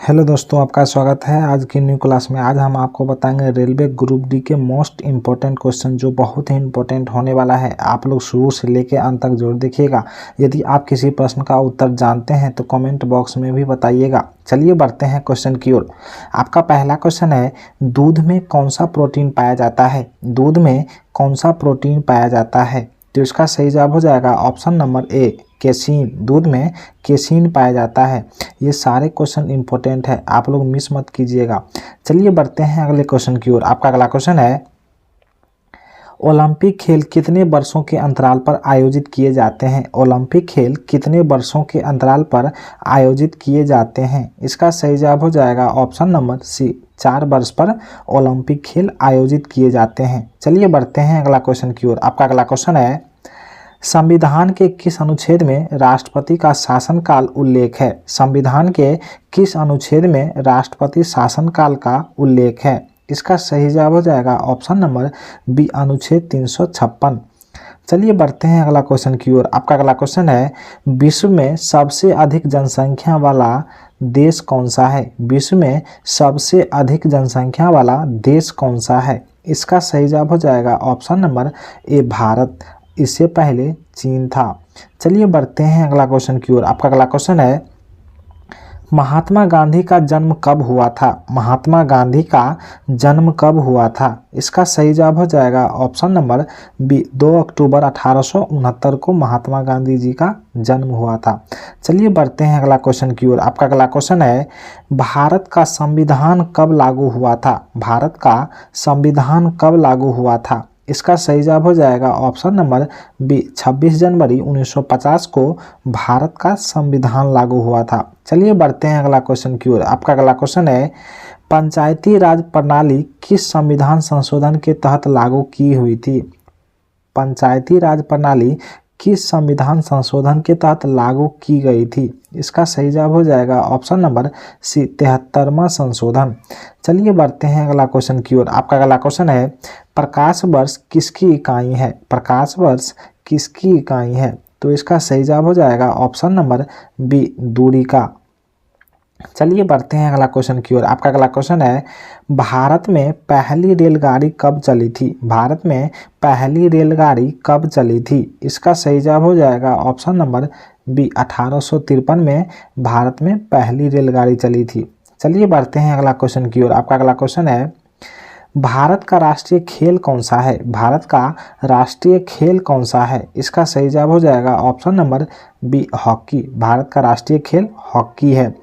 Hello दोस्तों, आपका स्वागत है आज की न्यू क्लास में। आज हम आपको बताएंगे रेलवे ग्रुप डी के मोस्ट इम्पोर्टेंट क्वेश्चन, जो बहुत ही इम्पोर्टेंट होने वाला है। आप लोग शुरू से लेकर अंत तक जरूर देखिएगा। यदि आप किसी प्रश्न का उत्तर जानते हैं तो कमेंट बॉक्स में भी बताइएगा। चलिए बढ़ते हैं क्वेश्चन की ओर। आपका पहला क्वेश्चन है, दूध में कौन सा प्रोटीन पाया जाता है? दूध में कौन सा प्रोटीन पाया जाता है? तो इसका सही जवाब हो जाएगा ऑप्शन नंबर ए, केसीन। दूध में केसीन पाया जाता है। ये सारे क्वेश्चन इंपॉर्टेंट है, आप लोग मिस मत कीजिएगा। चलिए बढ़ते हैं अगले क्वेश्चन की ओर। आपका अगला क्वेश्चन है, ओलंपिक खेल कितने वर्षों के अंतराल पर आयोजित किए जाते हैं? ओलंपिक खेल कितने वर्षों के अंतराल पर आयोजित किए जाते हैं? इसका सही जवाब हो जाएगा ऑप्शन नंबर सी, 4 वर्ष पर ओलंपिक खेल आयोजित किए जाते हैं। चलिए बढ़ते हैं अगला क्वेश्चन की ओर। आपका अगला क्वेश्चन है, संविधान के किस अनुच्छेद में राष्ट्रपति का शासनकाल उल्लेख है? संविधान के किस अनुच्छेद में राष्ट्रपति शासनकाल का उल्लेख है? इसका सही जवाब हो जाएगा ऑप्शन नंबर बी, अनुच्छेद 356। चलिए बढ़ते हैं अगला क्वेश्चन की ओर। आपका अगला क्वेश्चन है, विश्व में सबसे अधिक जनसंख्या वाला देश कौन सा है? विश्व में सबसे अधिक जनसंख्या वाला देश कौन सा है? इसका सही जवाब हो जाएगा ऑप्शन नंबर ए, भारत। इससे पहले चीन था। चलिए बढ़ते हैं अगला क्वेश्चन की ओर। आपका अगला क्वेश्चन है, महात्मा गांधी का जन्म कब हुआ था? महात्मा गांधी का जन्म कब हुआ था? इसका सही जवाब हो जाएगा ऑप्शन नंबर बी, 2 अक्टूबर 1869 को महात्मा गांधी जी का जन्म हुआ था। चलिए बढ़ते हैं अगला क्वेश्चन की ओर। आपका अगला क्वेश्चन है, भारत का संविधान कब लागू हुआ था? भारत का संविधान कब लागू हुआ था? इसका सही जवाब हो जाएगा ऑप्शन नंबर बी, 26 जनवरी 1950 को भारत का संविधान लागू हुआ था। चलिए बढ़ते हैं अगला क्वेश्चन की ओर। आपका अगला क्वेश्चन है, पंचायती राज प्रणाली किस संविधान संशोधन के तहत लागू की हुई थी? पंचायती राज प्रणाली किस संविधान संशोधन के तहत लागू की गई थी? इसका सही जवाब हो जाएगा ऑप्शन नंबर सी, 73वां संशोधन। चलिए बढ़ते हैं अगला क्वेश्चन की ओर। आपका अगला क्वेश्चन है, प्रकाश वर्ष किसकी इकाई है? प्रकाश वर्ष किसकी इकाई है? तो इसका सही जवाब हो जाएगा ऑप्शन नंबर बी, दूरी का। चलिए बढ़ते हैं अगला क्वेश्चन की ओर। आपका अगला क्वेश्चन है, भारत में पहली रेलगाड़ी कब चली थी? भारत में पहली रेलगाड़ी कब चली थी? इसका सही जवाब हो जाएगा ऑप्शन नंबर बी, 1853 में भारत में पहली रेलगाड़ी चली थी। चलिए बढ़ते हैं अगला क्वेश्चन की ओर। आपका अगला क्वेश्चन है, भारत का राष्ट्रीय खेल कौन सा है? भारत का राष्ट्रीय खेल कौन सा है? इसका सही जवाब हो जाएगा option number B, hockey. Bharat का राष्ट्रीय खेल हॉकी है।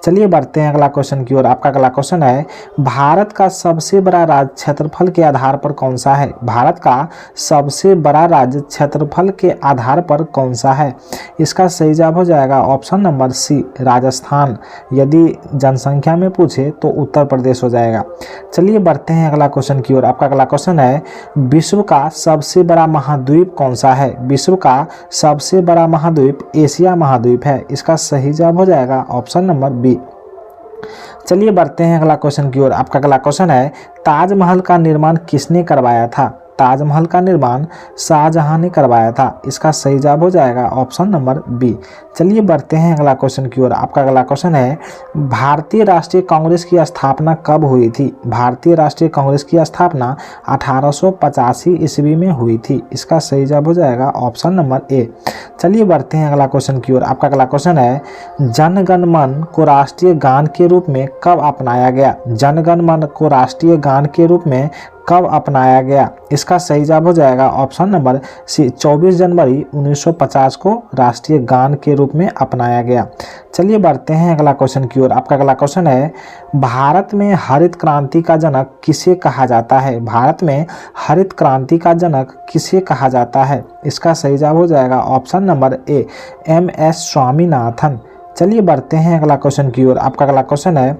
चलिए बढ़ते हैं अगला क्वेश्चन की ओर। आपका अगला क्वेश्चन है, भारत का सबसे बड़ा राज्य क्षेत्रफल के आधार पर कौन सा है? भारत का सबसे बड़ा राज्य क्षेत्रफल के आधार पर कौन सा है? इसका सही जवाब हो जाएगा ऑप्शन नंबर सी, राजस्थान। यदि जनसंख्या में पूछे तो उत्तर प्रदेश हो जाएगा। चलिए बढ़ते हैं अगला क्वेश्चन की ओर। आपका अगला क्वेश्चन है, विश्व का सबसे बड़ा महाद्वीप कौन सा है? विश्व का सबसे बड़ा महाद्वीप एशिया महाद्वीप है। इसका सही जवाब हो जाएगा ऑप्शन नंबर बी। चलिए बढ़ते हैं अगला क्वेश्चन की ओर। आपका अगला क्वेश्चन है, ताजमहल का निर्माण किसने करवाया था? ताजमहल का निर्माण शाहजहां ने करवाया था। इसका सही जवाब हो जाएगा ऑप्शन नंबर बी। चलिए बढ़ते हैं अगला क्वेश्चन की ओर। आपका अगला क्वेश्चन है, भारतीय राष्ट्रीय कांग्रेस की स्थापना कब हुई थी? भारतीय राष्ट्रीय कांग्रेस की स्थापना 1885 ईस्वी में हुई थी। इसका सही जवाब हो जाएगा ऑप्शन नंबर ए। चलिए बढ़ते हैं अगला क्वेश्चन की ओर। आपका अगला क्वेश्चन है, जन गण मन को राष्ट्रीय गान के रूप में कब अपनाया गया? जन गण मन को राष्ट्रीय गान के रूप में कब अपनाया गया? इसका सही जवाब हो जाएगा ऑप्शन नंबर सी, 24 जनवरी 1950 को राष्ट्रीय गान के रूप में अपनाया गया। चलिए बढ़ते हैं अगला क्वेश्चन की ओर। आपका अगला क्वेश्चन है, भारत में हरित क्रांति का जनक किसे कहा जाता है? भारत में हरित क्रांति का जनक किसे कहा जाता है? इसका सही जवाब हो जाएगा ऑप्शन नंबर ए, MS स्वामीनाथन। चलिए बढ़ते हैं अगला क्वेश्चन की ओर। आपका अगला क्वेश्चन है,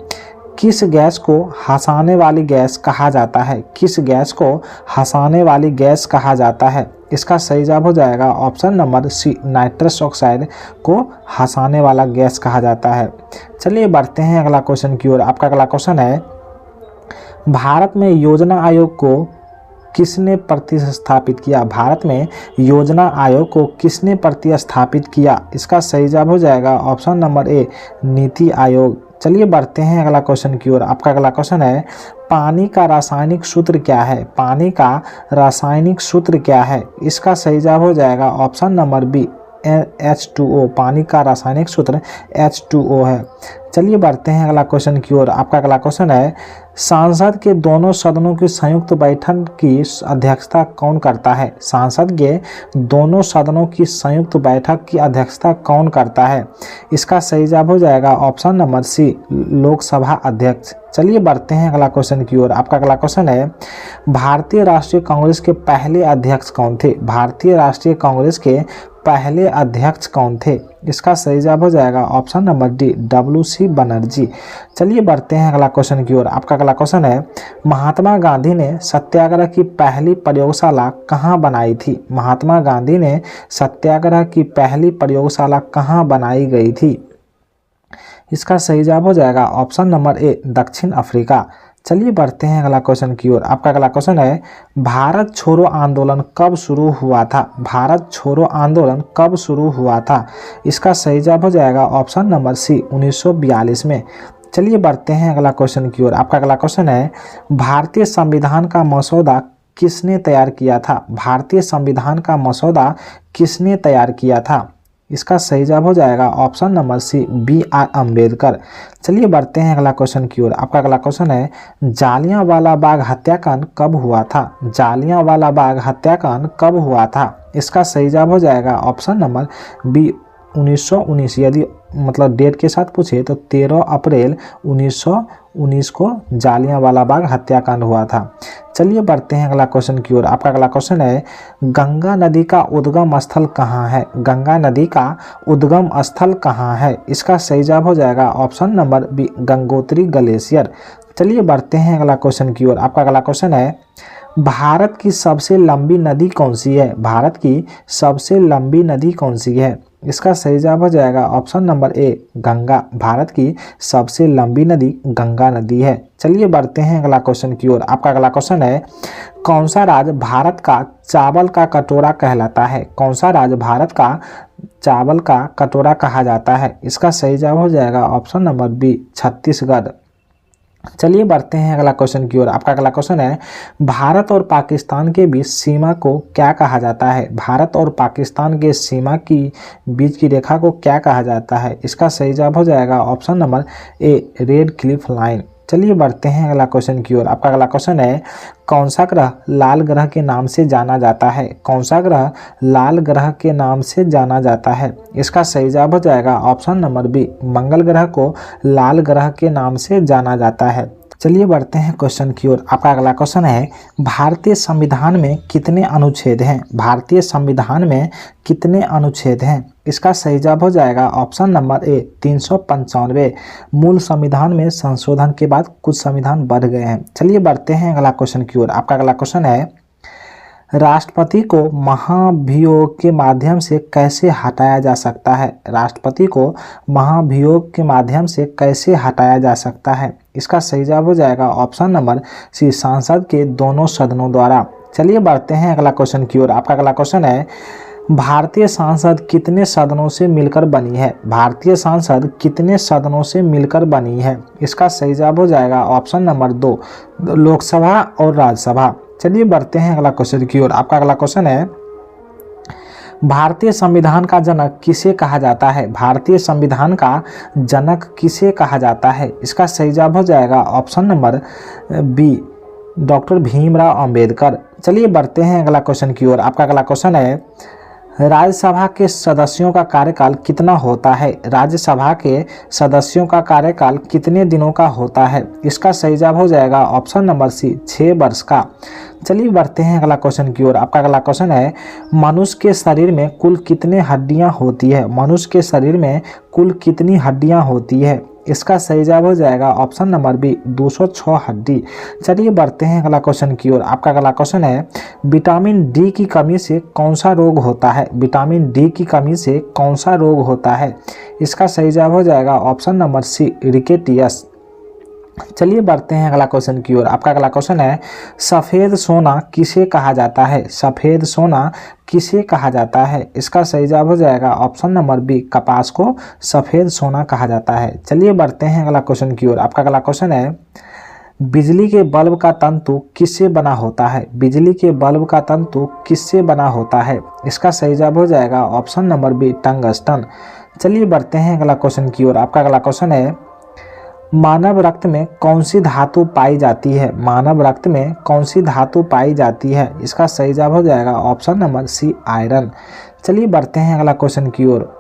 किस गैस को हंसाने वाली गैस कहा जाता है? किस गैस को हंसाने वाली गैस कहा जाता है? इसका सही जवाब हो जाएगा option number C, nitrous oxide को हंसाने वाला गैस कहा जाता है। चलिए बढ़ते हैं अगला क्वेश्चन की ओर। आपका अगला क्वेश्चन है, भारत में योजना आयोग को किसने प्रतिस्थापित किया? भारत में योजना आयोग को किसने प्रतिस्थापित किया? इसका सही जवाब हो जाएगा ऑप्शन नंबर ए, नीति आयोग। चलिए बढ़ते हैं अगला क्वेश्चन की ओर। आपका अगला क्वेश्चन है पानी का रासायनिक सूत्र क्या है? पानी का रासायनिक सूत्र क्या है? इसका सही जवाब हो जाएगा ऑप्शन नंबर बी H2O। पानी का रासायनिक सूत्र H2O है। चलिए बढ़ते हैं अगला क्वेश्चन की ओर। आपका अगला क्वेश्चन है सांसद के दोनों सदनों की संयुक्त बैठक की अध्यक्षता कौन करता है? सांसद के दोनों सदनों की संयुक्त बैठक की अध्यक्षता कौन करता है? इसका सही जवाब हो जाएगा ऑप्शन नंबर सी लोकसभा अध्यक्ष। चलिए बढ़ते हैं अगला क्वेश्चन की ओर। आपका अगला क्वेश्चन है भारतीय राष्ट्रीय कांग्रेस के पहले अध्यक्ष कौन थे? भारतीय राष्ट्रीय कांग्रेस के पहले अध्यक्ष कौन थे? इसका सही जवाब हो जाएगा option number D WC Banerjee. चलिए बढ़ते हैं अगला क्वेश्चन की ओर। आपका अगला क्वेश्चन है महात्मा गांधी ने सत्याग्रह की पहली प्रयोगशाला कहाँ बनाई थी? महात्मा गांधी ने सत्याग्रह की पहली प्रयोगशाला कहाँ बनाई गई थी? इसका सही जवाब हो जाएगा ऑप्शन नंबर ए दक्षिण अफ्रीका। चलिए बढ़ते हैं अगला क्वेश्चन की ओर। आपका अगला क्वेश्चन है भारत छोड़ो आंदोलन कब शुरू हुआ था? भारत छोड़ो आंदोलन कब शुरू हुआ था? इसका सही जवाब हो जाएगा ऑप्शन नंबर सी 1942 में। चलिए बढ़ते हैं अगला क्वेश्चन की ओर। आपका अगला क्वेश्चन है भारतीय संविधान का मसौदा किसने तैयार किया था? भारतीय संविधान का मसौदा किसने तैयार किया था? इसका सही जवाब हो जाएगा option number C BR Ambedkar. चलिए बढ़ते हैं अगला क्वेश्चन की ओर। आपका अगला क्वेश्चन है जालियांवाला बाग हत्याकांड कब हुआ था? जालियांवाला बाग हत्याकांड कब हुआ था? इसका सही जवाब हो जाएगा ऑप्शन नंबर बी 1919। यदि मतलब डेट के साथ पूछे तो 13 अप्रैल 1919 को जालियांवाला बाग हत्याकांड हुआ था। चलिए बढ़ते हैं अगला क्वेश्चन की ओर। आपका अगला क्वेश्चन है गंगा नदी का उद्गम स्थल कहाँ है? गंगा नदी का उद्गम स्थल कहाँ है? इसका सही जवाब हो जाएगा option number B Gangotri glacier. चलिए बढ़ते हैं अगला क्वेश्चन की ओर। आपका अगला क्वेश्चन है भारत की सबसे लंबी नदी कौन सी है? भारत की सबसे लंबी नदी कौन सी है? इसका सही जवाब हो जाएगा ऑप्शन नंबर ए गंगा। भारत की सबसे लंबी नदी गंगा नदी है। चलिए बढ़ते हैं अगला क्वेश्चन की ओर। आपका अगला क्वेश्चन है कौन सा राज्य भारत का चावल का कटोरा कहलाता है? कौन सा राज्य भारत का चावल का कटोरा कहा जाता है? इसका सही जवाब हो जाएगा ऑप्शन नंबर बी छत्तीसगढ़। चलिए बढ़ते हैं अगला क्वेश्चन की ओर। आपका अगला क्वेश्चन है भारत और पाकिस्तान के बीच सीमा को क्या कहा जाता है? भारत और पाकिस्तान के सीमा की बीच की रेखा को क्या कहा जाता है? इसका सही जवाब हो जाएगा ऑप्शन नंबर ए रेड क्लिफ लाइन। चलिए बढ़ते हैं अगला क्वेश्चन की ओर। आपका अगला क्वेश्चन है कौन सा ग्रह लाल ग्रह के नाम से जाना जाता है? कौन सा ग्रह लाल ग्रह के नाम से जाना जाता है? इसका सही जवाब हो जाएगा ऑप्शन नंबर बी मंगल ग्रह को लाल ग्रह के नाम से जाना जाता है। चलिए बढ़ते हैं क्वेश्चन की ओर। आपका अगला क्वेश्चन है भारतीय संविधान में कितने अनुच्छेद हैं? भारतीय संविधान में कितने अनुच्छेद हैं? इसका सही जवाब हो जाएगा ऑप्शन नंबर ए 395। मूल संविधान में संशोधन के बाद कुछ संविधान बढ़ गए हैं। चलिए बढ़ते हैं अगला क्वेश्चन की ओर। आपका अगला क्वेश्चन है राष्ट्रपति को महाभियोग के माध्यम से कैसे हटाया जा सकता है? राष्ट्रपति को महाभियोग के माध्यम से कैसे हटाया जा सकता है? इसका सही जवाब हो जाएगा ऑप्शन नंबर सी संसद के दोनों सदनों द्वारा। चलिए बढ़ते हैं अगला क्वेश्चन की ओर। आपका अगला क्वेश्चन है भारतीय संसद कितने सदनों से मिलकर बनी है? भारतीय संसद कितने सदनों से मिलकर बनी है? इसका सही जवाब हो जाएगा ऑप्शन नंबर 2 लोकसभा और राज्यसभा। चलिए बढ़ते हैं अगला क्वेश्चन की ओर। आपका अगला क्वेश्चन है भारतीय संविधान का जनक किसे कहा जाता है? भारतीय संविधान का जनक किसे कहा जाता है? इसका सही जवाब हो जाएगा option number B doctor Bhimrao Ambedkar. चलिए बढ़ते हैं अगला क्वेश्चन की ओर। आपका अगला क्वेश्चन है राज्यसभा के सदस्यों का कार्यकाल कितना होता है? राज्यसभा के सदस्यों का कार्यकाल कितने दिनों का होता है? इसका सही जवाब हो जाएगा ऑप्शन नंबर सी 6 वर्ष का। चलिए बढ़ते हैं अगला क्वेश्चन की ओर। आपका अगला क्वेश्चन है मनुष्य के शरीर में कुल कितने हड्डियां होती है? मनुष्य के शरीर में कुल कितनी हड्डियां होती है? इसका सही जवाब हो जाएगा ऑप्शन नंबर बी 206 हड्डी। चलिए बढ़ते हैं अगला क्वेश्चन की ओर। आपका अगला क्वेश्चन है विटामिन डी की कमी से कौन सा रोग होता है? विटामिन डी की कमी से कौन सा रोग होता है? इसका सही जवाब हो जाएगा ऑप्शन नंबर सी रिकेटियस। चलिए बढ़ते हैं अगला क्वेश्चन की ओर। आपका अगला क्वेश्चन है सफ़ेद सोना किसे कहा जाता है? सफ़ेद सोना किसे कहा जाता है? इसका सही जवाब हो जाएगा ऑप्शन नंबर बी, कपास को सफ़ेद सोना कहा जाता है। चलिए बढ़ते हैं अगला क्वेश्चन की ओर। आपका अगला क्वेश्चन है बिजली के बल्ब का तंतु किससे बना होता है? बिजली के बल्ब का तंतु किससे बना होता है? इसका सही जवाब हो जाएगा ऑप्शन नंबर बी, टंगस्टन। चलिए बढ़ते हैं अगला क्वेश्चन की ओर। आपका अगला क्वेश्चन है मानव रक्त में कौन सी धातु पाई जाती है? मानव रक्त में कौन सी धातु पाई जाती है? इसका सही जवाब हो जाएगा ऑप्शन नंबर सी, आयरन। चलिए बढ़ते हैं अगला क्वेश्चन की ओर।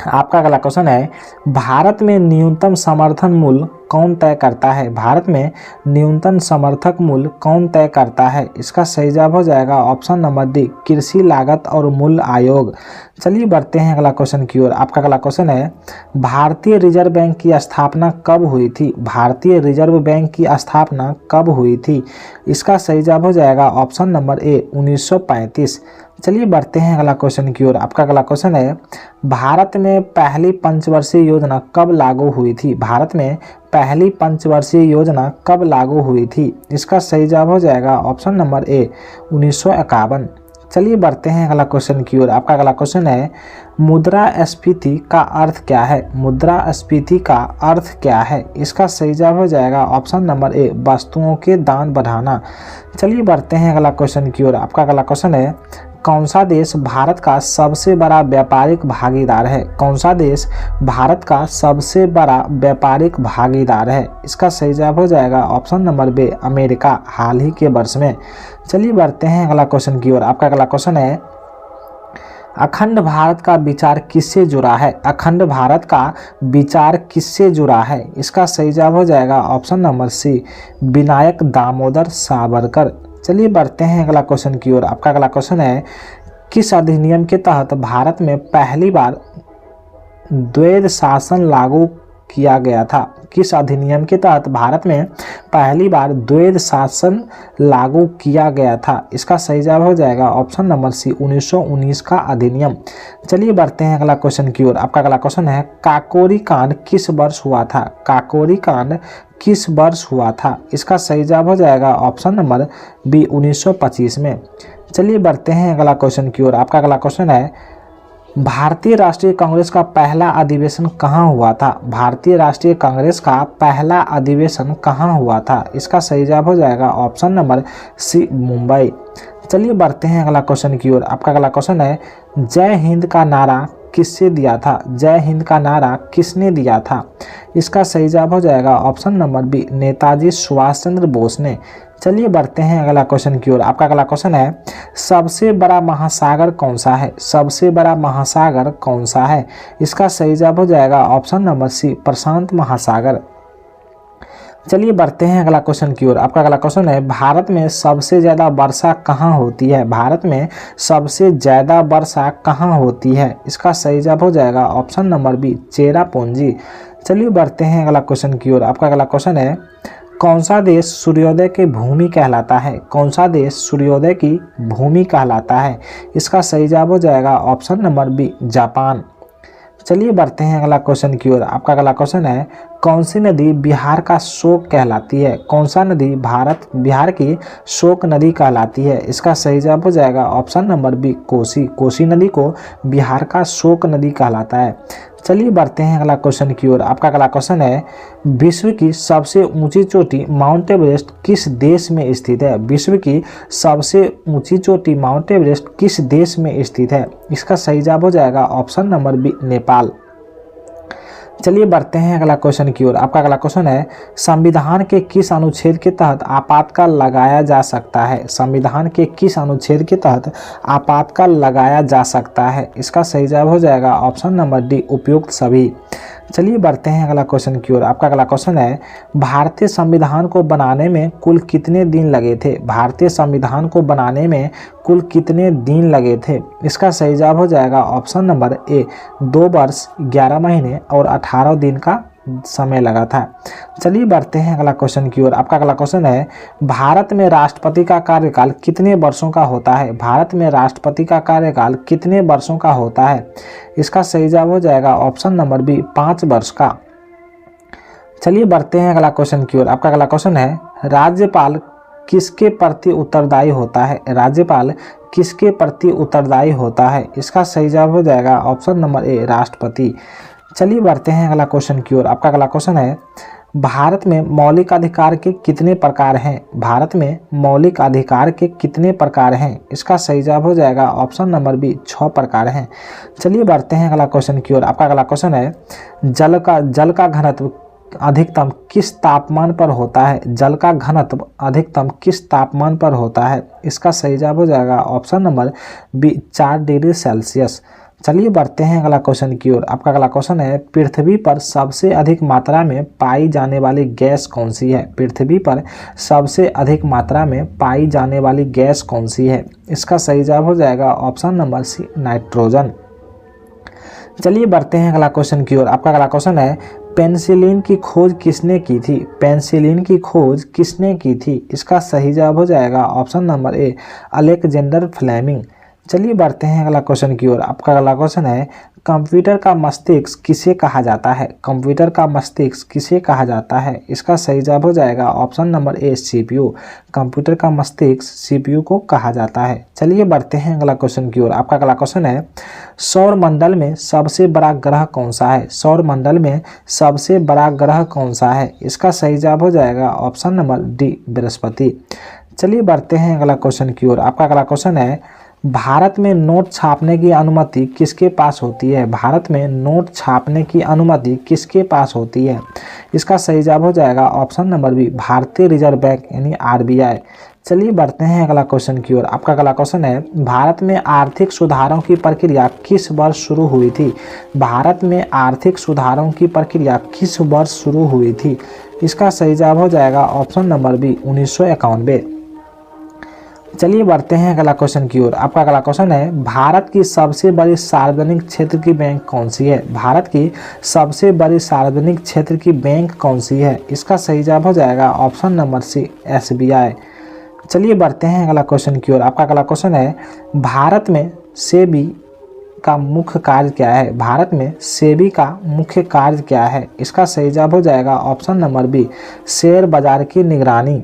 आपका अगला क्वेश्चन है भारत में न्यूनतम समर्थन मूल्य कौन तय करता है? भारत में न्यूनतम समर्थक मूल्य कौन तय करता है? इसका सही जवाब हो जाएगा ऑप्शन नंबर डी, कृषि लागत और मूल्य आयोग। चलिए बढ़ते हैं अगला क्वेश्चन की ओर। आपका अगला क्वेश्चन है भारतीय रिजर्व बैंक की स्थापना कब हुई थी? भारतीय रिजर्व बैंक की स्थापना कब हुई थी? इसका सही जवाब हो जाएगा ऑप्शन नंबर ए, 1935। चलिए बढ़ते हैं अगला क्वेश्चन की ओर। आपका अगला क्वेश्चन है भारत में पहली पंचवर्षीय योजना कब लागू हुई थी? भारत में पहली पंचवर्षीय योजना कब लागू हुई थी? इसका सही जवाब हो जाएगा ऑप्शन नंबर ए, 1951। चलिए बढ़ते हैं अगला क्वेश्चन की ओर। आपका अगला क्वेश्चन है मुद्रास्फीति का अर्थ क्या है? मुद्रास्फीति का अर्थ क्या है? इसका सही जवाब हो जाएगा ऑप्शन नंबर ए, वस्तुओं के दाम बढ़ाना। चलिए बढ़ते हैं अगला क्वेश्चन की ओर। आपका अगला क्वेश्चन है कौन सा देश भारत का सबसे बड़ा व्यापारिक भागीदार है? कौन सा देश भारत का सबसे बड़ा व्यापारिक भागीदार है? इसका सही जवाब हो जाएगा ऑप्शन नंबर बी, अमेरिका, हाल ही के वर्ष में। चलिए बढ़ते हैं अगला क्वेश्चन की ओर। आपका अगला क्वेश्चन है अखंड भारत का विचार किससे जुड़ा है? अखंड भारत का विचार किससे जुड़ा है? इसका सही जवाब हो जाएगा option number C, Vinayak Damodar Savarkar. चलिए बढ़ते हैं अगला क्वेश्चन की ओर। आपका अगला क्वेश्चन है किस अधिनियम के तहत भारत में पहली बार द्वैध शासन लागू किया गया था? किस अधिनियम के तहत भारत में पहली बार द्वैध शासन लागू किया गया था? इसका सही जवाब हो जाएगा ऑप्शन नंबर सी, 1919 का अधिनियम। चलिए बढ़ते हैं अगला क्वेश्चन की ओर। आपका अगला क्वेश्चन है काकोरी कांड किस वर्ष हुआ था? काकोरी कांड किस वर्ष हुआ था? इसका सही जवाब हो जाएगा ऑप्शन नंबर बी, 1925 में। चलिए बढ़ते हैं अगला क्वेश्चन की ओर। आपका अगला क्वेश्चन है भारतीय राष्ट्रीय कांग्रेस का पहला अधिवेशन कहाँ हुआ था? भारतीय राष्ट्रीय कांग्रेस का पहला अधिवेशन कहाँ हुआ था? इसका सही जवाब हो जाएगा ऑप्शन नंबर सी, मुंबई। चलिए बढ़ते हैं अगला क्वेश्चन की ओर। आपका अगला क्वेश्चन है जय हिंद का नारा किससे दिया था? जय हिंद का नारा किसने दिया था? इसका सही जवाब हो जाएगा option number B, Netaji Subhash Chandra Bose ने। चलिए बढ़ते हैं अगला क्वेश्चन की ओर। आपका अगला क्वेश्चन है सबसे बड़ा महासागर कौन सा है? सबसे बड़ा महासागर कौन सा है? इसका सही जवाब हो जाएगा ऑप्शन नंबर सी, प्रशांत महासागर। चलिए बढ़ते हैं अगला क्वेश्चन की ओर। आपका अगला क्वेश्चन है भारत में सबसे ज़्यादा वर्षा कहाँ होती है? भारत में सबसे ज़्यादा वर्षा कहाँ होती है? इसका सही जवाब हो जाएगा ऑप्शन नंबर बी, चेरापूंजी। चलिए बढ़ते हैं अगला क्वेश्चन की ओर। आपका अगला क्वेश्चन है कौन सा देश सूर्योदय की भूमि कहलाता है? कौन सा देश सूर्योदय की भूमि कहलाता है? इसका सही जवाब हो जाएगा ऑप्शन नंबर बी, जापान। चलिए बढ़ते हैं अगला क्वेश्चन की ओर। आपका अगला क्वेश्चन है कौन सी नदी बिहार का शोक कहलाती है? कौन सा नदी बिहार की शोक नदी कहलाती है? इसका सही जवाब हो जाएगा option number B, Kosi. Kosi नदी को बिहार का शोक नदी कहलाता है। चलिए बढ़ते हैं अगला क्वेश्चन की ओर। आपका अगला क्वेश्चन है विश्व की सबसे ऊंची चोटी माउंट एवरेस्ट किस देश में स्थित है? विश्व की सबसे ऊंची चोटी माउंट एवरेस्ट किस देश में स्थित है? इसका सही जवाब हो जाएगा ऑप्शन नंबर बी, नेपाल। चलिए बढ़ते हैं अगला क्वेश्चन की ओर। आपका अगला क्वेश्चन है संविधान के किस अनुच्छेद के तहत आपातकाल लगाया जा सकता है? संविधान के किस अनुच्छेद के तहत आपातकाल लगाया जा सकता है? इसका सही जवाब हो जाएगा ऑप्शन नंबर डी, उपयुक्त सभी। चलिए बढ़ते हैं अगला क्वेश्चन की ओर। आपका अगला क्वेश्चन है भारतीय संविधान को बनाने में कुल कितने दिन लगे थे? भारतीय संविधान को बनाने में कुल कितने दिन लगे थे? इसका सही जवाब हो जाएगा ऑप्शन नंबर ए, 2 वर्ष 11 महीने और 18 दिन का समय लगा था। चलिए बढ़ते हैं अगला क्वेश्चन की ओर। आपका अगला क्वेश्चन है भारत में राष्ट्रपति का कार्यकाल कितने वर्षों का होता है? भारत में राष्ट्रपति का कार्यकाल कितने वर्षों का होता है? इसका सही जवाब हो जाएगा ऑप्शन नंबर बी, 5 वर्ष का। चलिए बढ़ते हैं अगला क्वेश्चन की ओर। आपका अगला क्वेश्चन है, राज्यपाल किसके प्रति उत्तरदायी होता है? राज्यपाल किसके प्रति उत्तरदायी होता है? इसका सही जवाब हो जाएगा ऑप्शन नंबर ए, राष्ट्रपति। चलिए बढ़ते हैं अगला क्वेश्चन की ओर। आपका अगला क्वेश्चन है, भारत में मौलिक अधिकार के कितने प्रकार हैं? भारत में मौलिक अधिकार के कितने प्रकार हैं? इसका सही जवाब हो जाएगा ऑप्शन नंबर बी, 6 प्रकार हैं। चलिए बढ़ते हैं अगला क्वेश्चन की ओर। आपका अगला क्वेश्चन है, जल का घनत्व अधिकतम किस तापमान पर होता है? जल का घनत्व अधिकतम किस तापमान पर होता है? इसका सही जवाब हो जाएगा option number B, 4 degree Celsius. चलिए बढ़ते हैं अगला क्वेश्चन की ओर। आपका अगला क्वेश्चन है, पृथ्वी पर सबसे अधिक मात्रा में पाई जाने वाली गैस कौन सी है? पृथ्वी पर सबसे अधिक मात्रा में पाई जाने वाली गैस कौन सी है? इसका सही जवाब हो जाएगा ऑप्शन नंबर सी, नाइट्रोजन। चलिए बढ़ते हैं अगला क्वेश्चन की ओर। आपका अगला क्वेश्चन है, पेनिसिलिन की खोज किसने की थी? पेनिसिलिन की खोज किसने की थी? इसका सही जवाब हो जाएगा option number A, Alexander Fleming. चलिए बढ़ते हैं अगला क्वेश्चन की ओर। आपका अगला क्वेश्चन है, कंप्यूटर का मस्तिष्क किसे कहा जाता है? कंप्यूटर का मस्तिष्क किसे कहा जाता है? इसका सही जवाब हो जाएगा ऑप्शन नंबर ए, सीपीयू। कंप्यूटर का मस्तिष्क सीपीयू को कहा जाता है। चलिए बढ़ते हैं अगला क्वेश्चन की ओर। आपका अगला क्वेश्चन है, सौर मंडल में सबसे बड़ा ग्रह कौन सा है? सौर मंडल में सबसे बड़ा ग्रह कौन सा है? इसका सही जवाब हो जाएगा ऑप्शन नंबर डी, बृहस्पति। चलिए बढ़ते हैं अगला क्वेश्चन की ओर। आपका अगला क्वेश्चन है, भारत में नोट छापने की अनुमति किसके पास होती है? भारत में नोट छापने की अनुमति किसके पास होती है? इसका सही जवाब हो जाएगा ऑप्शन नंबर बी, भारतीय रिजर्व बैंक यानी आरबीआई। चलिए बढ़ते हैं अगला क्वेश्चन की ओर। आपका अगला क्वेश्चन है, भारत में आर्थिक सुधारों की प्रक्रिया किस वर्ष शुरू हुई थी? भारत में आर्थिक सुधारों की प्रक्रिया किस वर्ष शुरू हुई थी? इसका सही जवाब हो जाएगा ऑप्शन नंबर बी, 1991। चलिए बढ़ते हैं अगला क्वेश्चन की ओर। आपका अगला क्वेश्चन है, भारत की सबसे बड़ी सार्वजनिक क्षेत्र की बैंक कौन सी है? भारत की सबसे बड़ी सार्वजनिक क्षेत्र की बैंक कौन सी है? इसका सही जवाब हो जाएगा ऑप्शन नंबर सी, एसबीआई। चलिए बढ़ते हैं अगला क्वेश्चन की ओर। आपका अगला क्वेश्चन है, भारत में सेबी का मुख्य कार्य क्या है? भारत में सेबी का मुख्य कार्य क्या है? इसका सही जवाब हो जाएगा ऑप्शन नंबर बी, शेयर बाजार की निगरानी।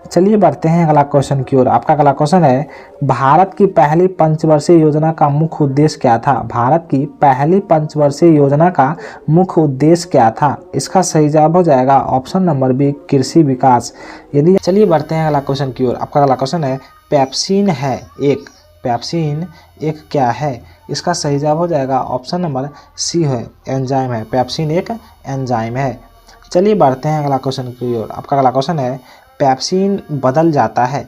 चलिए बढ़ते हैं अगला क्वेश्चन की ओर। आपका अगला क्वेश्चन है, भारत की पहली पंचवर्षीय योजना का मुख्य उद्देश्य क्या था? भारत की पहली पंचवर्षीय योजना का मुख्य उद्देश्य क्या था? इसका सही जवाब हो जाएगा ऑप्शन नंबर बी, कृषि विकास। यदि चलिए बढ़ते हैं अगला क्वेश्चन की ओर। आपका अगला क्वेश्चन है, पेप्सिन है एक, पेप्सिन एक क्या है? इसका सही जवाब हो जाएगा ऑप्शन नंबर सी है, एंजाइम है। पेप्सिन एक एंजाइम है। चलिए बढ़ते हैं अगला क्वेश्चन की ओर। आपका अगला क्वेश्चन है, पेप्सिन बदल जाता है,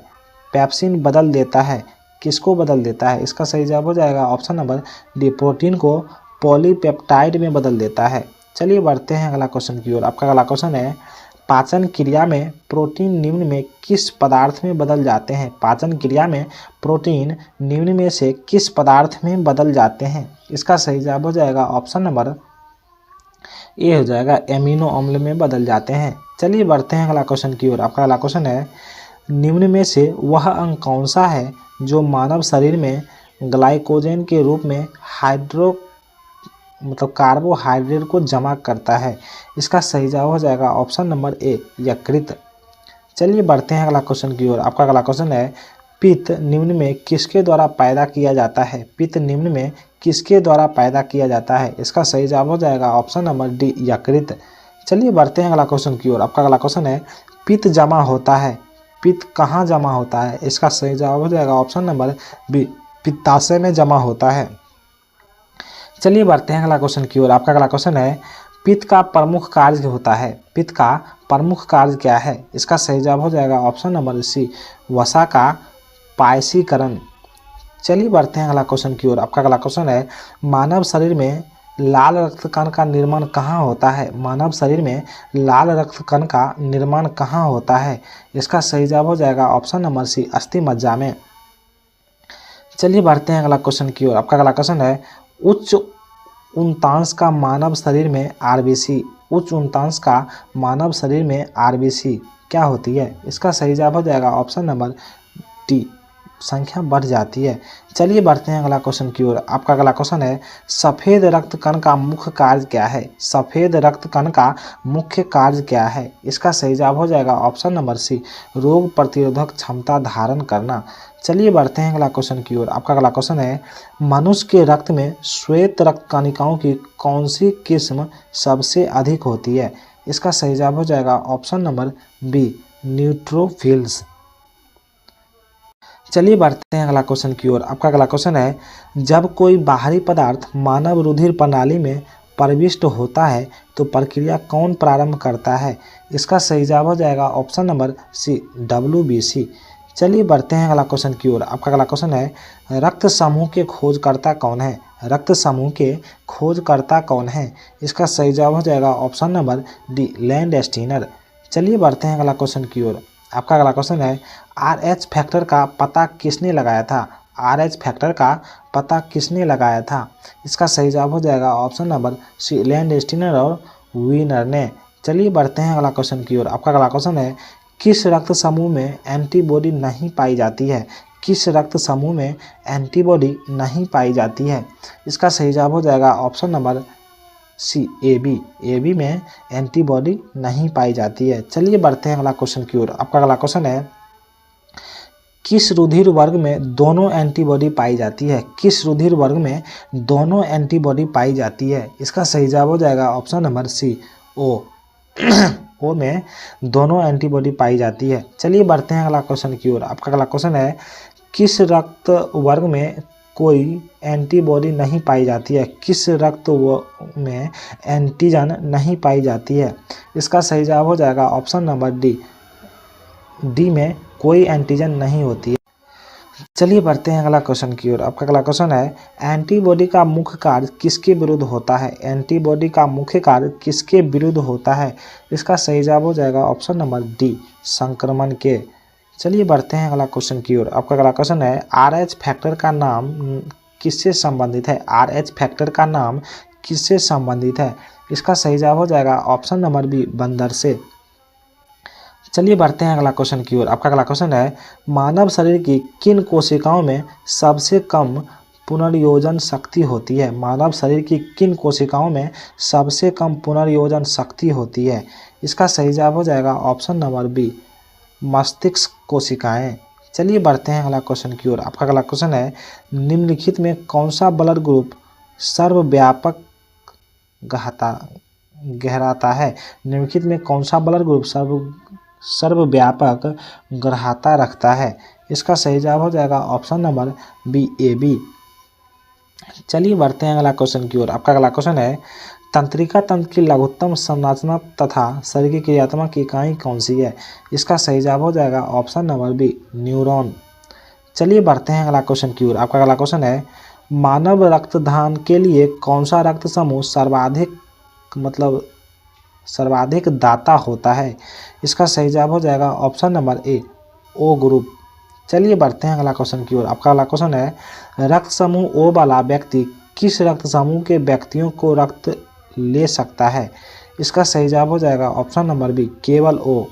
पेप्सिन बदल देता है, किसको बदल देता है? इसका सही जवाब हो जाएगा ऑप्शन नंबर डी, प्रोटीन को पॉलीपेप्टाइड में बदल देता है। चलिए बढ़ते हैं अगला क्वेश्चन की ओर। आपका अगला क्वेश्चन है, पाचन क्रिया में प्रोटीन निम्न में किस पदार्थ में बदल जाते हैं? पाचन क्रिया में प्रोटीन निम्न में से किस पदार्थ में बदल जाते हैं? इसका सही जवाब हो जाएगा ऑप्शन नंबर ए हो जाएगा, एमिनो अम्ल में बदल जाते हैं। चलिए बढ़ते हैं अगला क्वेश्चन की ओर। आपका अगला क्वेश्चन है, निम्न में से वह अंग कौन सा है जो मानव शरीर में ग्लाइकोजन के रूप में कार्बोहाइड्रेट को जमा करता है? इसका सही जवाब हो जाएगा ऑप्शन नंबर ए, यकृत। चलिए बढ़ते हैं अगला क्वेश्चन की ओर। आपका अगला क्वेश्चन है, पित्त निम्न में किसके द्वारा पैदा किया जाता है? पित्त निम्न में किसके द्वारा पैदा किया जाता है? इसका सही जवाब हो जाएगा ऑप्शन नंबर डी, यकृत। चलिए बढ़ते हैं अगला क्वेश्चन की ओर। आपका अगला क्वेश्चन है, पित्त जमा होता है, पित्त कहाँ जमा होता है? इसका सही जवाब हो जाएगा ऑप्शन नंबर बी, पित्ताशय में जमा होता है। चलिए बढ़ते हैं अगला क्वेश्चन की ओर। आपका अगला क्वेश्चन है, पित्त का प्रमुख कार्य होता है, पित्त का प्रमुख कार्य क्या है? इसका सही जवाब हो जाएगा ऑप्शन नंबर सी, वसा का पायसीकरण। चलिए बढ़ते हैं अगला क्वेश्चन की ओर। आपका अगला क्वेश्चन है, मानव शरीर में लाल रक्त कण का निर्माण कहाँ होता है? मानव शरीर में लाल रक्त कण का निर्माण कहाँ होता है? इसका सही जवाब हो जाएगा ऑप्शन नंबर सी, अस्थि मज्जा में। चलिए बढ़ते हैं अगला क्वेश्चन की ओर। आपका अगला क्वेश्चन है, उच्च उन्तांश का मानव शरीर में आरबीसी, उच्च उन्तांश का मानव शरीर में आरबीसी क्या होती है? इसका सही जवाब हो जाएगा ऑप्शन नंबर डी, संख्या बढ़ जाती है। चलिए बढ़ते हैं अगला क्वेश्चन की ओर। आपका अगला क्वेश्चन है सफ़ेद रक्त कण का मुख्य कार्य क्या है? सफ़ेद रक्त कण का मुख्य कार्य क्या है? इसका सही जवाब हो जाएगा ऑप्शन नंबर सी, रोग प्रतिरोधक क्षमता धारण करना। चलिए बढ़ते हैं अगला क्वेश्चन की ओर। आपका अगला क्वेश्चन है मनुष्य के रक्त में श्वेत रक्त कणिकाओं की कौन सी किस्म सबसे अधिक होती है? इसका सही जवाब हो जाएगा ऑप्शन नंबर बी, न्यूट्रोफिल्स। चलिए बढ़ते हैं अगला क्वेश्चन की ओर। आपका अगला क्वेश्चन है जब कोई बाहरी पदार्थ मानव रुधिर प्रणाली में प्रविष्ट होता है तो प्रक्रिया कौन प्रारंभ करता है? इसका सही जवाब हो जाएगा ऑप्शन नंबर सी, WBC। चलिए बढ़ते हैं अगला क्वेश्चन की ओर। आपका अगला क्वेश्चन है रक्त समूह के खोजकर्ता कौन है? रक्त समूह के खोजकर्ता कौन है? इसका सही जवाब हो जाएगा ऑप्शन नंबर डी, लैंडस्टीनर। चलिए बढ़ते हैं अगला क्वेश्चन की ओर। आपका अगला क्वेश्चन है RH फैक्टर का पता किसने लगाया था? RH फैक्टर का पता किसने लगाया था? इसका सही जवाब हो जाएगा ऑप्शन नंबर सी, लैंडस्टीनर और वीनर ने। चलिए बढ़ते हैं अगला क्वेश्चन की ओर। आपका अगला क्वेश्चन है किस रक्त समूह में एंटीबॉडी नहीं पाई जाती है? किस रक्त समूह में एंटीबॉडी नहीं पाई जाती है? इसका सही जवाब हो जाएगा ऑप्शन नंबर सी, AB में एंटीबॉडी नहीं पाई जाती है। चलिए बढ़ते हैं अगला क्वेश्चन की ओर। आपका अगला क्वेश्चन है किस रुधिर वर्ग में दोनों एंटीबॉडी पाई जाती है? किस रुधिर वर्ग में दोनों एंटीबॉडी पाई जाती है? इसका सही जवाब हो जाएगा option number C, O। O में दोनों एंटीबॉडी पाई जाती है। चलिए बढ़ते हैं अगला क्वेश्चन की ओर। आपका अगला क्वेश्चन है किस रक्त वर्ग में कोई एंटीबॉडी नहीं पाई जाती है? किस रक्त में एंटीजन नहीं पाई जाती है? इसका सही जवाब हो जाएगा ऑप्शन नंबर डी में कोई एंटीजन नहीं होती है। चलिए बढ़ते हैं अगला क्वेश्चन की ओर। आपका अगला क्वेश्चन है एंटीबॉडी का मुख्य कार्य किसके विरुद्ध होता है? एंटीबॉडी का मुख्य कार्य किसके विरुद्ध होता है? इसका सही जवाब हो जाएगा ऑप्शन नंबर डी, संक्रमण के। चलिए बढ़ते हैं अगला क्वेश्चन की ओर। आपका अगला क्वेश्चन है RH फैक्टर का नाम किससे संबंधित है? RH फैक्टर का नाम किससे संबंधित है? इसका सही जवाब हो जाएगा ऑप्शन नंबर बी, बंदर से। चलिए बढ़ते हैं अगला क्वेश्चन की ओर। आपका अगला क्वेश्चन है मानव शरीर की किन कोशिकाओं में सबसे कम पुनर्योजन शक्ति होती है? मानव शरीर की किन कोशिकाओं में सबसे कम पुनर्योजन शक्ति होती है? इसका सही जवाब हो जाएगा ऑप्शन नंबर बी, मस्तिष्क कोशिकाएं। चलिए बढ़ते हैं अगला क्वेश्चन की ओर। आपका अगला क्वेश्चन है निम्नलिखित में कौन सा ब्लड ग्रुप सर्वव्यापक गहराता है? निम्नलिखित में कौन सा ब्लड ग्रुप सर्वव्यापक ग्राह्यता रखता है? इसका सही जवाब हो जाएगा ऑप्शन नंबर बी, AB। चलिए बढ़ते हैं अगला क्वेश्चन की ओर। आपका अगला क्वेश्चन है तंत्रिका तंत्र की लघुत्तम संरचना तथा शरीर की क्रियात्मक इकाई कौन सी है? इसका सही जवाब हो जाएगा ऑप्शन नंबर बी, न्यूरॉन। चलिए बढ़ते हैं अगला क्वेश्चन की ओर। आपका अगला क्वेश्चन है मानव रक्तदान के लिए कौन सा रक्त समूह सर्वाधिक दाता होता है? इसका सही जवाब हो जाएगा ऑप्शन नंबर ए, O ग्रुप। चलिए बढ़ते हैं अगला क्वेश्चन की ओर। आपका अगला क्वेश्चन है रक्त समूह O वाला व्यक्ति किस रक्त समूह के व्यक्तियों को रक्त ले सकता है? इसका सही जवाब हो जाएगा ऑप्शन नंबर बी, केवल O।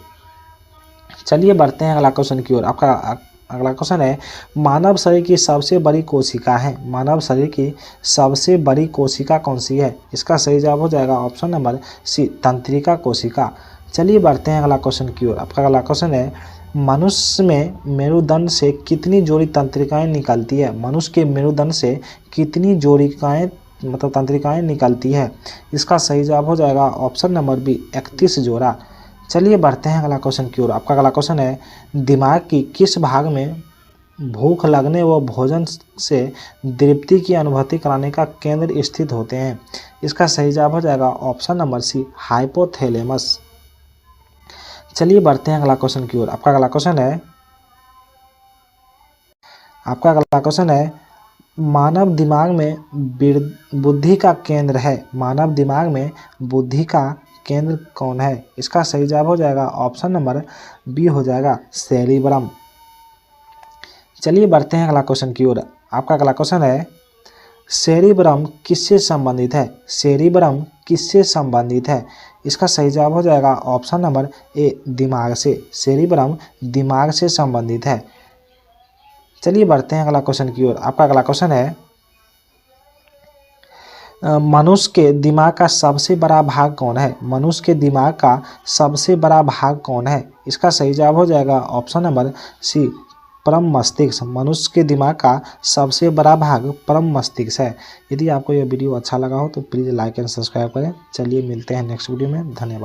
चलिए बढ़ते हैं अगला क्वेश्चन की ओर। आपका अगला क्वेश्चन है मानव शरीर की सबसे बड़ी कोशिका है? मानव शरीर की सबसे बड़ी कोशिका कौन सी है? इसका सही जवाब हो जाएगा ऑप्शन नंबर सी, तंत्रिका कोशिका। चलिए बढ़ते हैं अगला क्वेश्चन की ओर। आपका अगला क्वेश्चन है मनुष्य में मेरुदंड से कितनी जोड़ी तंत्रिकाएं निकलती है? मनुष्य के मेरुदंड से कितनी तंत्रिकाएं निकलती है? इसका सही जवाब हो जाएगा ऑप्शन नंबर बी, 31 जोड़ा। चलिए बढ़ते हैं अगला क्वेश्चन की ओर। आपका अगला क्वेश्चन है दिमाग की किस भाग में भूख लगने व भोजन से तृप्ति की अनुभूति कराने का केंद्र स्थित होते हैं? इसका सही जवाब हो जाएगा ऑप्शन नंबर सी, हाइपोथैलेमस। चलिए बढ़ते हैं अगला क्वेश्चन की ओर। आपका अगला क्वेश्चन है मानव दिमाग में बुद्धि का केंद्र है? मानव दिमाग में बुद्धि का केंद्र कौन है? इसका सही जवाब हो जाएगा ऑप्शन नंबर बी, हो जाएगा सेरिब्रम। चलिए बढ़ते हैं अगला क्वेश्चन की ओर। आपका अगला क्वेश्चन है सेरिब्रम किससे संबंधित है? सेरिब्रम किससे संबंधित है? इसका सही जवाब हो जाएगा ऑप्शन नंबर ए, दिमाग से। सेरिब्रम दिमाग से संबंधित है। चलिए बढ़ते हैं अगला क्वेश्चन की ओर। आपका अगला क्वेश्चन है मनुष्य के दिमाग का सबसे बड़ा भाग कौन है? मनुष्य के दिमाग का सबसे बड़ा भाग कौन है? इसका सही जवाब हो जाएगा ऑप्शन नंबर सी, परम मस्तिष्क। मनुष्य के दिमाग का सबसे बड़ा भाग परम मस्तिष्क है। यदि आपको यह वीडियो अच्छा लगा हो तो प्लीज़ लाइक एंड सब्सक्राइब करें। चलिए मिलते हैं नेक्स्ट वीडियो में। धन्यवाद।